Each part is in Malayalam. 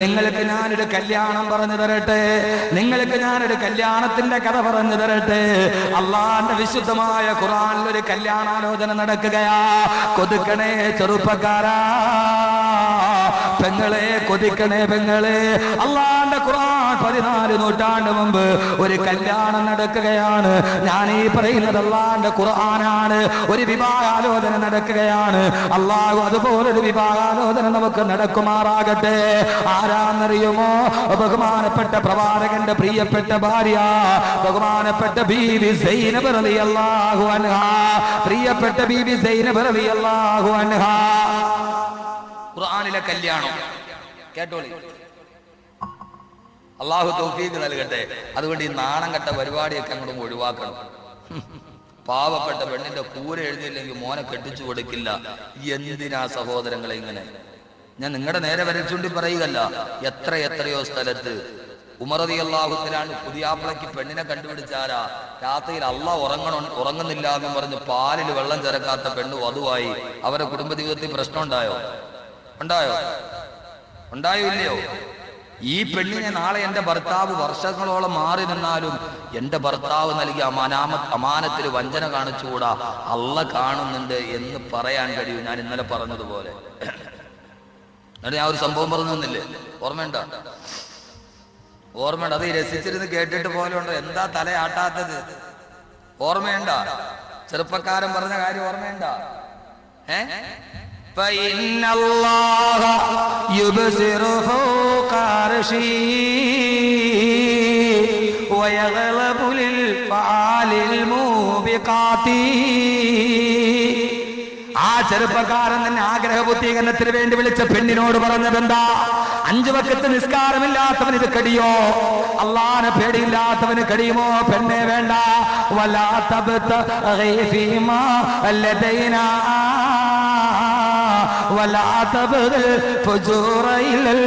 നിങ്ങൾക്ക് ഞാനൊരു കല്യാണം പറഞ്ഞു തരട്ടെ, നിങ്ങൾക്ക് ഞാനൊരു കല്യാണത്തിന്റെ കഥ പറഞ്ഞു തരട്ടെ. അള്ളാന്റെ വിശുദ്ധമായ ഖുർആനിൽ ഒരു കല്യാണാലോചന നടക്കുകയാ. കൊതിക്കണേ ചെറുപ്പക്കാരാ, പെങ്ങളെ കൊതിക്കണേ പെങ്ങളെ. അള്ളാന്റെ ഖുർആൻ 14 നൂറ്റാണ്ട് മുമ്പ് ഒരു കല്യാണം നടക്കുകയാണ്. ഞാൻ ഈ പറയുന്നത് അള്ളാന്റെ ഖുർആനാണ്. ഒരു വിവാഹാലോചന നടക്കുകയാണ്. അള്ളാഹു അതുപോലൊരു വിവാഹാലോചന നമുക്ക് നടക്കുമാറാകട്ടെ. ആരാന്നറിയുമോ? ബഹുമാനപ്പെട്ട പ്രവാചകന്റെ പ്രിയപ്പെട്ട ഭാര്യ, ബഹുമാനപ്പെട്ട ബീവി സൈനബ് റളിയല്ലാഹു അൻഹാ. പ്രിയപ്പെട്ട ബീവി സൈനബ് റളിയല്ലാഹു അൻഹാ. ഖുർആനിലെ കല്യാണം കേട്ടോളി. അള്ളാഹു തൗഫീഖ് നൽകട്ടെ. അതുകൊണ്ട് ഈ നാണം കെട്ട പരിപാടിയൊക്കെ അങ്ങോട്ട് ഒഴിവാക്കണം. പാവപ്പെട്ട പെണ്ണിന്റെ കൂര എഴുതിയില്ലെങ്കിൽ മോനെ കെട്ടിച്ചു കൊടുക്കില്ല. എന്തിനാ സഹോദരങ്ങളെ ഇങ്ങനെ? ഞാൻ നിങ്ങളുടെ നേരെ വരച്ചുണ്ടി പറയുകയല്ല. എത്രയോ സ്ഥലത്ത് ഉമർ റളിയല്ലാഹു അൻഹു പുതിയാപ്പിളയ്ക്ക് പെണ്ണിനെ കണ്ടുപിടിച്ചാരാ? രാത്രിയിൽ ഉറങ്ങുന്നില്ല എന്ന് പറഞ്ഞ് പാലിൽ വെള്ളം ചേർക്കാത്ത പെണ്ണ് വധുവായി. അവരുടെ കുടുംബജീവിതത്തിൽ പ്രശ്നം ഉണ്ടായോ? ഇല്ലയോ? ഈ പെണ്ണിനെ നാളെ എന്റെ ഭർത്താവ് വർഷങ്ങളോളം മാറി നിന്നാലും എന്റെ ഭർത്താവ് നൽകിയ അമാനത്തിൽ വഞ്ചന കാണിച്ചുകൂടാ, അള്ളാഹ് കാണുന്നുണ്ട് എന്ന് പറയാൻ കഴിയും. ഞാൻ ഇന്നലെ പറഞ്ഞതുപോലെ എന്നിട്ട് ഞാൻ ഒരു സംഭവം പറഞ്ഞു തന്നില്ലേ? ഓർമ്മയുണ്ട? അത് രസിച്ചിരുന്ന് കേട്ടിട്ട് പോലെ ഉണ്ടോ? എന്താ തലയാട്ടാത്തത്? ഓർമ്മയുണ്ട? ചെറുപ്പക്കാരൻ പറഞ്ഞ കാര്യം ഓർമ്മയുണ്ട? فإن الله يبصر فوق عرشه ويغلب للفعال الموبقات. ആ ചെറുപ്പക്കാരൻ തന്നെ ആഗ്രഹപൂർത്തീകരണത്തിന് വേണ്ടി വിളിച്ച പെണ്ണിനോട് പറഞ്ഞതെന്താ? 5 വക്ത് നിസ്കാരമില്ലാത്തവന് ഇത് കടിയോ? അള്ളാനെ പേടിയില്ലാത്തവന് കഴിയുമോ? പെണ്ണെ വേണ്ട. വലാ തബ്തഗി ഫീമാ ലദൈനാ വലാ തബ്ഗിൽ ഫുജൂറ ഇലൽ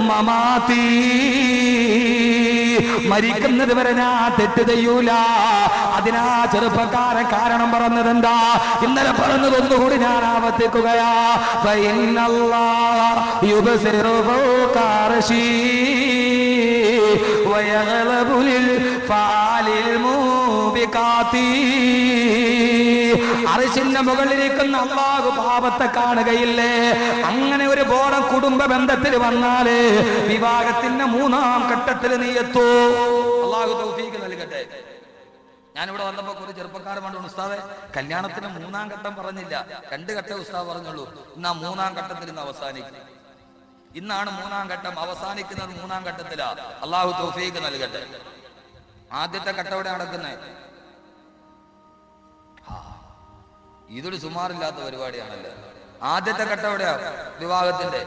മമാതി. മരിക്കുന്നത് വരെ ഞാൻ തെറ്റ് ചെയ്യൂല. അതിനാ ചെറുപ്പക്കാരൻ കാരണം പറഞ്ഞതെന്താ? ഇന്നലെ പറഞ്ഞതൊന്നുകൂടി ഞാൻ ആവർത്തിക്കുകയാ. ഫഇന്നല്ലാഹ യുബ്സിറു ഫൗക അർശി വയഗ്ലബു ലിൽ ഫാലിൽ മൂബികാതി. അർശിന്റെ മുകളിലിരിക്കുന്ന അല്ലാഹു പാപത്തെ കാണുകയില്ലേ? അങ്ങനെ ഒരു ബോധം കുടുംബ ബന്ധത്തിൽ വന്നാല് വിവാഹത്തിന്റെ 3-ാം ഘട്ടത്തിൽ നീ എത്തൂ. അല്ലാഹു തൗഫീഖ് നൽകട്ടെ. ഞാനിവിടെ വന്നപ്പോ ഒരു ചെറുപ്പക്കാരൻ പറഞ്ഞു, ഉസ്താദെ കല്യാണത്തിന് 3-ാം ഘട്ടം പറഞ്ഞില്ല, 2 ഘട്ടം ഉസ്താദ് പറഞ്ഞുള്ളൂ. ഇന്ന് ആ 3-ാം ഘട്ടത്തിൽ ഇന്ന് അവസാനിക്കും. ഇന്നാണ് 3-ാം ഘട്ടം അവസാനിക്കുന്നത്. 3-ാം ഘട്ടത്തിലാ. അല്ലാഹു തൗഫീഖ് നൽകട്ടെ. ആദ്യത്തെ ഘട്ടം എവിടെ നടക്കുന്നത്? ഇതൊരു സുമാറില്ലാത്ത പരിപാടിയാണല്ലോ. ആദ്യത്തെ ഘട്ടം എവിടെയാ? വിവാഹത്തിന്റെ.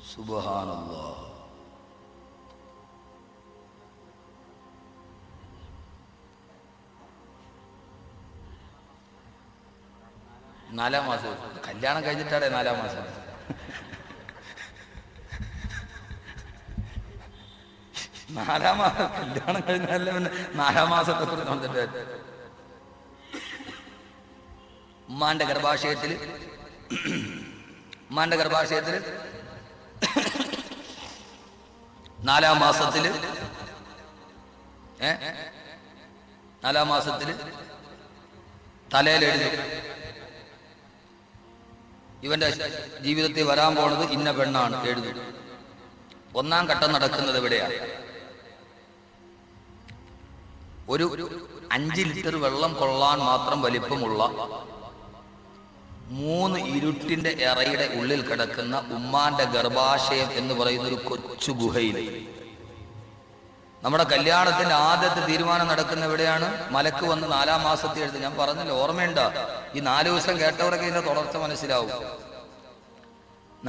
സുബ്ഹാനല്ലാഹ്. നാലാം മാസം കല്യാണം കഴിഞ്ഞിട്ടാണ് 4-ാം മാസം. നാലാം മാസം കല്യാണം കഴിഞ്ഞാലേ 4-ാം മാസത്തെ കുറിച്ച് വന്നിട്ട് ഉമ്മാന്റെ ഗർഭാശയത്തിൽ 4-ാം മാസത്തില് 4-ാം മാസത്തില് തലയിലെഴുതി ഇവന്റെ ജീവിതത്തിൽ വരാൻ പോണത് ഇന്ന പെണ്ണാണ് എഴുതും. 1-ാം ഘട്ടം നടക്കുന്നത് എവിടെയാണ്? ഒരു 5 ലിറ്റർ വെള്ളം കൊള്ളാൻ മാത്രം വലിപ്പമുള്ള 3 ഇരുട്ടിന്റെ എറയുടെ ഉള്ളിൽ കിടക്കുന്ന ഉമ്മാന്റെ ഗർഭാശയം എന്ന് പറയുന്ന ഒരു കൊച്ചു ഗുഹയിൽ നമ്മുടെ കല്യാണത്തിന്റെ ആദ്യത്തെ തീരുമാനം നടക്കുന്ന എവിടെയാണ്? മലക്ക് വന്ന് 4-ാം മാസത്തിൽ എഴുതി. ഞാൻ പറഞ്ഞില്ല, ഓർമ്മയുണ്ട? ഈ 4 ദിവസം കേട്ടവർക്ക് ഇതിന്റെ തുടർച്ച മനസ്സിലാവും.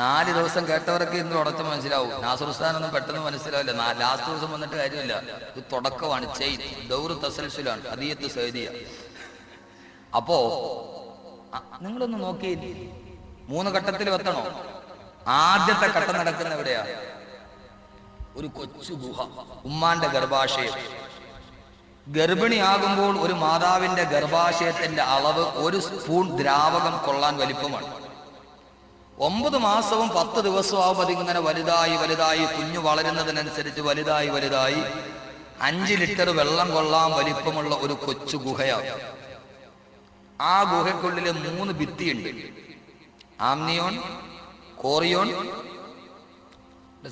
4 ദിവസം കേട്ടവർക്ക് ഇന്ന് തുടർച്ച മനസ്സിലാവും. നാസറുസ്ഥാനൊന്നും പെട്ടെന്ന് മനസ്സിലാവില്ല. ലാസ്റ്റ് ദിവസം വന്നിട്ട് കാര്യമില്ല. ഇത് തുടക്കമാണ്. ദൗറ് തസൽസുലാണ്, ഹദിയത്ത് സൈദിയ. അപ്പോ നിങ്ങളൊന്ന് നോക്കി, 3 ഘട്ടത്തിൽ എത്തണോ? ആദ്യത്തെ ഘട്ടം നടക്കുന്ന എവിടെയാ? ഒരു കൊച്ചു ഗുഹ, ഉമ്മാന്റെ ഗർഭാശയം. ഗർഭിണിയാകുമ്പോൾ ഒരു മാതാവിന്റെ ഗർഭാശയത്തിന്റെ അളവ് 1 സ്പൂൺ ദ്രാവകം കൊള്ളാൻ വലിപ്പമാണ്. 9 മാസവും 10 ദിവസവും ആവുമ്പോൾ അതിങ്ങനെ വലുതായി വലുതായി കുഞ്ഞു വളരുന്നതിനനുസരിച്ച് വലുതായി വലുതായി 5 ലിറ്റർ വെള്ളം കൊള്ളാൻ വലിപ്പമുള്ള ഒരു കൊച്ചു ഗുഹയാണ്. ആ ഗുഹയ്ക്കുള്ളിൽ 3 ഭിത്തിയുണ്ട്. Amnion, chorion.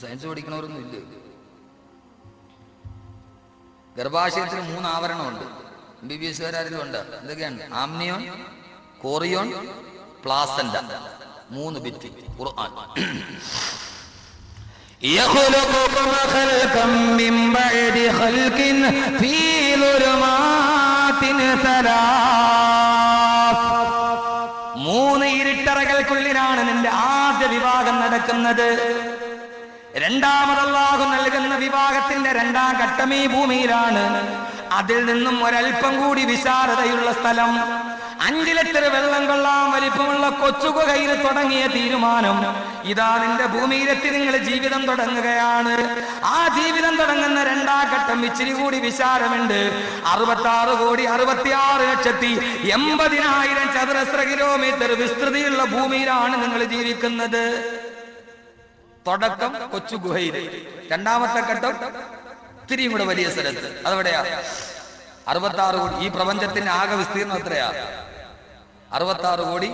സയൻസ് പഠിക്കണവരൊന്നും ഇല്ല. ഗർഭാശയത്തിന് 3 ആവരണമുണ്ട്. MBBS കാരും ഉണ്ട്. എന്തൊക്കെയാണ്? Amnion, chorion, placenta. 3 ഭിത്തി. ഖുർആൻ يخلقكم خلقا من بعد خلق في ظلمات 3 ഇരുട്ടറകൾക്കുള്ളിലാണ് നിന്റെ ആദ്യ വിവാഹം നടക്കുന്നത്. രണ്ടാമത് അല്ലാഹു നൽകുന്ന വിവാഹത്തിന്റെ 2ാം ഘട്ടം ഈ ഭൂമിയിലാണ്. അതിൽ നിന്നും ഒരൽപ്പം കൂടി വിശാലതയുള്ള സ്ഥലം, 5 ലിറ്റർ വെള്ളം കൊള്ളാൻ വലിപ്പമുള്ള കൊച്ചുകുകയിൽ തുടങ്ങിയ തീരുമാനം ഇതാ നിന്റെ ഭൂമിയിലെത്തി നിങ്ങൾ ജീവിതം തുടങ്ങുകയാണ്. ആ ജീവിതം തുടങ്ങുന്ന 2ാം ഘട്ടം ഇച്ചിരി കൂടി വിശാലമുണ്ട്. 66,66,80,000 ചതുരശ്ര കിലോമീറ്റർ വിസ്തൃതിയുള്ള ഭൂമിയിലാണ് നിങ്ങൾ ജീവിക്കുന്നത്. തുടക്കം കൊച്ചു ഗുഹയിൽ, 2ാമത്തെ ഘട്ടം ഇത്തിരിയും കൂടെ വലിയ സ്ഥലത്ത്. അതെവിടെയാ? 66 കോടി. ഈ പ്രപഞ്ചത്തിന്റെ ആകെ വിസ്തീർണം എത്രയാ? 66 കോടി.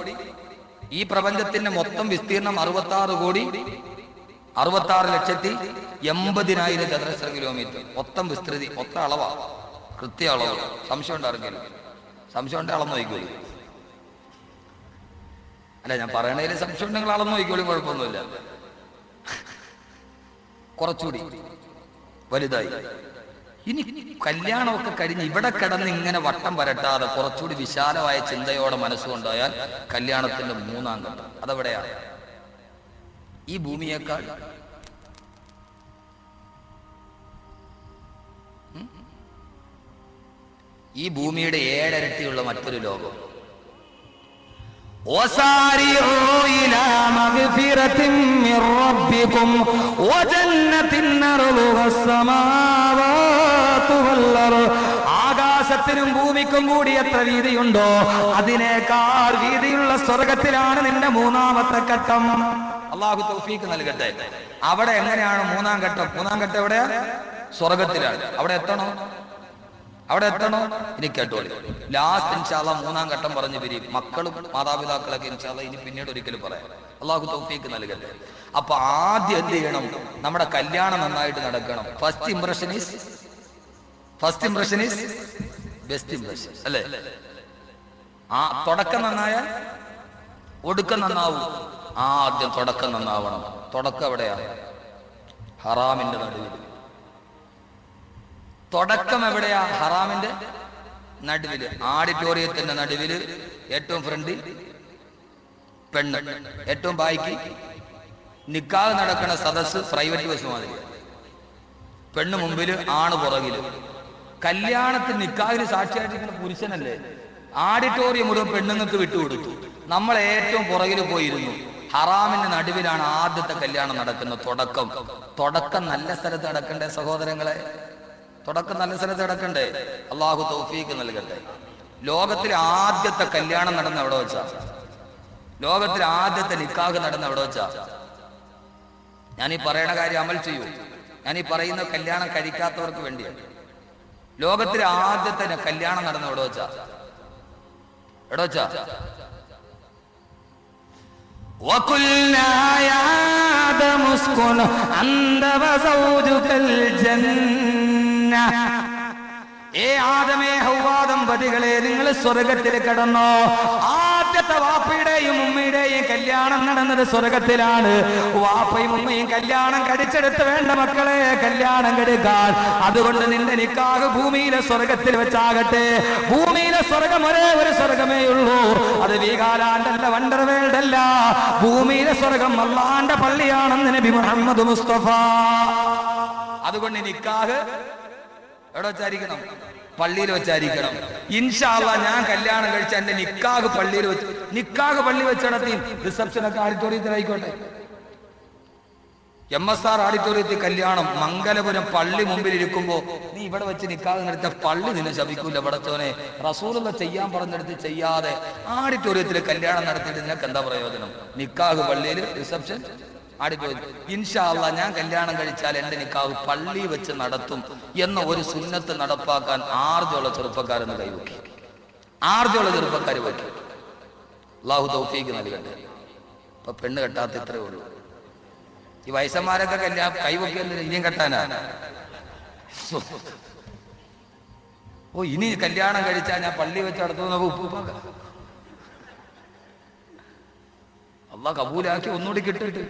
ഈ പ്രപഞ്ചത്തിന്റെ മൊത്തം വിസ്തീർണം 66,66,80,000 ചതുരശ്ര കിലോമീറ്റർ. മൊത്തം വിസ്തൃതി, മൊത്തം അളവാ, കൃത്യ അളവ്. സംശയം ഉണ്ടായിരുന്നല്ലോ. സംശയം ഉണ്ടെ അളന്ന് നോക്കിക്കോളൂ. അല്ല, ഞാൻ പറയണതിൽ സംശയം ഉണ്ടെങ്കിൽ അളന്ന് നോക്കിക്കോളും, കുഴപ്പമൊന്നുമില്ല. കുറച്ചുകൂടി വലുതായി. ഇനി കല്യാണമൊക്കെ കഴിഞ്ഞ് ഇവിടെ കിടന്ന് ഇങ്ങനെ വട്ടം വരട്ടാതെ കുറച്ചുകൂടി വിശാലമായ ചിന്തയോടെ മനസ്സുകൊണ്ടായാൽ കല്യാണത്തിന്റെ 3ാം ഘട്ടം അതെവിടെയാണ്? ഈ ഭൂമിയേക്കാൾ ഈ ഭൂമിയുടെ 7 ഇരട്ടിയുള്ള മറ്റൊരു ലോകം. وسارعوا إلى مغفرة من ربكم وجنة أرضها السماوات والأرض. ആകാശത്തിനും ഭൂമിക്കും കൂടി എത്ര വീതിയുണ്ടോ അതിനേക്കാൾ വീതിയുള്ള സ്വർഗത്തിലാണ് നിന്റെ 3ാമത്തെ ഘട്ടം. അള്ളാഹു തൗഫീഖ് നൽകട്ടെ. അവിടെ എങ്ങനെയാണ് 3ാം ഘട്ടം? 3ാം ഘട്ടം എവിടെയാ? സ്വർഗത്തിലാണ്. അവിടെ എത്തണോ? ഇനി കേട്ടോളി. ലാസ്റ്റ് ഇൻഷാ അല്ലാഹ് 3ാം ഘട്ടം പറഞ്ഞു പിരിയും. മക്കളും മാതാപിതാക്കളൊക്കെ ഇൻഷാ അല്ലാഹ് ഇനി പിന്നീട് ഒരിക്കലും പറയാം. അള്ളാഹു തൗഫീഖ് നൽകട്ടെ. അപ്പൊ ആദ്യം എന്ത് ചെയ്യണം? നമ്മുടെ കല്യാണം നന്നായിട്ട് നടക്കണം. First impression is best impression അല്ലേ? ആ തുടക്കം നന്നായാൽ ഒടുക്കം നന്നാവും. ആദ്യം തുടക്കം നന്നാവണം. തുടക്കം എവിടെയാണ്? ഹറാമിന്റെ നടുവിൽ. തുടക്കം എവിടെയാ? ഹറാമിന്റെ നടുവില്. ആഡിറ്റോറിയത്തിന്റെ നടുവില് ഏറ്റവും ഫ്രണ്ടിൽ പെണ്ണ്, ഏറ്റവും ബാക്കി നിക്കാഹ് നടക്കുന്ന സദസ് പ്രൈവറ്റ് ബസ് മാതിരി. പെണ്ണ് മുമ്പില്, ആണ് പുറകില്. കല്യാണത്തിന് നിക്കാഹിന് സാക്ഷിയായിട്ടിരിക്കുന്ന പുരുഷനല്ലേ? ആഡിറ്റോറിയം മുഴുവൻ പെണ്ണുങ്ങൾക്ക് വിട്ടുകൊടുത്തു. നമ്മൾ ഏറ്റവും പുറകിൽ പോയിരുന്നു. ഹറാമിന്റെ നടുവിലാണ് ആദ്യത്തെ കല്യാണം നടക്കുന്നത്. തുടക്കം നല്ല സ്ഥലത്ത് നടക്കണ്ടേ സഹോദരങ്ങളെ? തുടക്കം നല്ല സ്ഥലത്ത് നടക്കണ്ടേ? അള്ളാഹു തൗഫീഖ് നൽകട്ടെ. ലോകത്തിലെ ആദ്യത്തെ കല്യാണം നടന്ന എവിടെ വെച്ചാ? ലോകത്തിലെ ആദ്യത്തെ നിക്കാഹ് നടന്ന എവിടെ വെച്ചാ? ഞാൻ ഈ പറയുന്ന കാര്യം അമൽ ചെയ്യൂ. ഞാൻ ഈ പറയുന്ന കല്യാണം കഴിക്കാത്തവർക്ക് വേണ്ടിയാണ്. ലോകത്തിലെ ആദ്യത്തെ കല്യാണം നടന്ന എവിടെ വെച്ചാ? وَقُلْنَا يَا آدَمُ اسْكُنْ أَنْتَ وَزَوْجُكَ الْجَنَّةَ. ആദമേ, ഹവ്വാ ദമ്പതികളെ, നിങ്ങൾ സ്വർഗത്തിൽ കടന്നോ. ആദ്യത്തെ വാപ്പയുടെയും ഉമ്മയുടെയും കല്യാണം നടന്നത് സ്വർഗത്തിലാണ്. വാപ്പയും ഉമ്മയും കല്യാണം കഴിച്ചെടുത്ത് വേണ്ട മക്കളെ കല്യാണം കഴിക്കാൻ. അതുകൊണ്ട് നിന്റെ നിക്കാഹ് ഭൂമിയിലെ സ്വർഗത്തിൽ വെച്ചാകട്ടെ. ഭൂമിയിലെ സ്വർഗം ഒരേ ഒരു സ്വർഗമേ ഉള്ളൂ. അത് വീഗാലാൻഡല്ല, വണ്ടർവേൾഡ് അല്ല. ഭൂമിയിലെ സ്വർഗം അല്ലാഹുവിന്റെ പള്ളിയാണെന്ന് നബി മുഹമ്മദ് മുസ്തഫ. അതുകൊണ്ട് നിക്കാഹ് എവിടെ വെച്ചായിരിക്കണം? പള്ളിയിൽ വെച്ചായിരിക്കണം. ഇൻഷാ അല്ലാഹ് ഞാൻ കല്യാണം കഴിച്ച എന്റെ നിക്കാഹ് പള്ളിയിൽ വെച്ച്, നിക്കാഹ് പള്ളി വെച്ച് നടത്തി, റിസപ്ഷൻ ഒക്കെ ഓഡിറ്റോറിയത്തിലായിക്കോട്ടെ. MSR ഓഡിറ്റോറിയത്തിൽ കല്യാണം, മംഗലപുരം പള്ളി മുമ്പിൽ ഇരിക്കുമ്പോ നീ ഇവിടെ വെച്ച് നിക്കാതെ നടത്തിയ പള്ളി നിന്നെ ശപിക്കൂല പടച്ചോനെ. റസൂലുള്ള ചെയ്യാൻ പറഞ്ഞെടുത്ത് ചെയ്യാതെ ഓഡിറ്റോറിയത്തിൽ കല്യാണം നടത്തിയിട്ട് നിനക്ക് എന്താ പ്രയോജനം? നിക്കാഹ് പള്ളിയിൽ, റിസപ്ഷൻ ഓഡിറ്റോറിയം. ഇൻഷാ അല്ലാഹ് ഞാൻ കല്യാണം കഴിച്ചാൽ എന്റെ നിക്കാഹ് പള്ളി വെച്ച് നടത്തും എന്ന ഒരു സുന്നത്ത് നടപ്പാക്കാൻ ആർജമുള്ള ചെറുപ്പക്കാരെന്ന് കൈവക്കി. ആർജമുള്ള ചെറുപ്പക്കാർ വയ്ക്കും. അല്ലാഹു തൗഫീഖ് നൽകട്ടെ. ഇപ്പൊ പെണ്ണ് കെട്ടാത്ത ഇത്രയേ ഉള്ളൂ. ഈ വയസ്സന്മാരൊക്കെ കല്യാണം കൈവയ്ക്കുന്നത് ഇനിയും കെട്ടാനാ? ഓ ഇനി കല്യാണം കഴിച്ചാൽ ഞാൻ പള്ളി വെച്ച് നടത്തുന്ന ഉപ്പുപ്പാക്ക അള്ളാഹ് കബൂലാക്കി ഒന്നുകൂടി കിട്ടിട്ട്